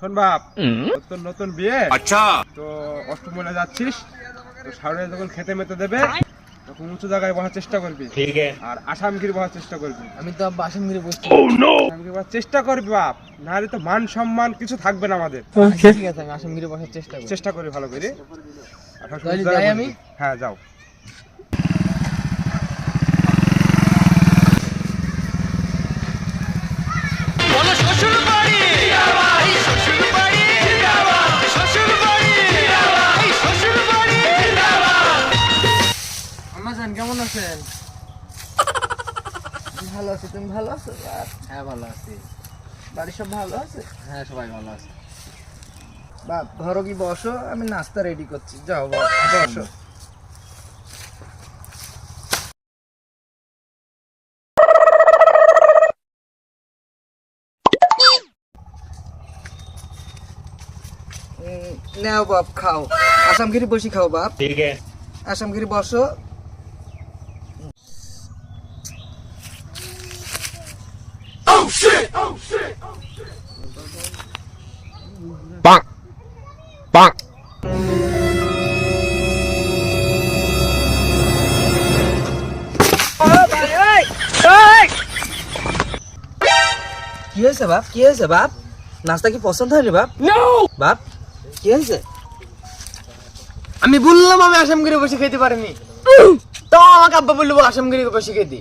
শোন বাপ, তোর নতুন বিয়ে। আচ্ছা, তো অষ্টমীতে যাচ্ছিস, তো সামনে যখন খেতে মেতে দেবে তখন উঁচু জায়গায় বসার চেষ্টা করবি, ঠিক আছে? আর আসামগিরি বসার চেষ্টা করবি। আমি তো আব্বা আসামগিরি বসছি। আসামগিরি বসার চেষ্টা করবি বাপ, নাহলে তো মান সম্মান কিছু থাকবে না আমাদের। ঠিক আছে, আমি আসামগিরি বসার চেষ্টা করি ভালো করে। যাই আমি? হ্যাঁ যাও। কেমন আছেন? ভালো আছি, তুমি ভালো আছো? হ্যাঁ ভালো আছি। বাড়ির সব ভালো আছে? হ্যাঁ সবাই ভালো আছে। বাপ ধরো কি বসো, আমি নাস্তা রেডি করছি। যাও বাপ বসো। নাও বাপ খাও, আসামগিরি বসি খাও বাপ। ঠিক আছে, আসামগিরি বসো। কি হয়েছে বাপ? কি হয়েছে বাপ? নাস্তা কি পছন্দ হয়নি বাপ? বাপ কি হয়েছে? আমি বললাম আমি আসামগিরি বসে খেতে পারিনি, তো আমাকে আব্বা বললো আসামগিরি বসে খেতে।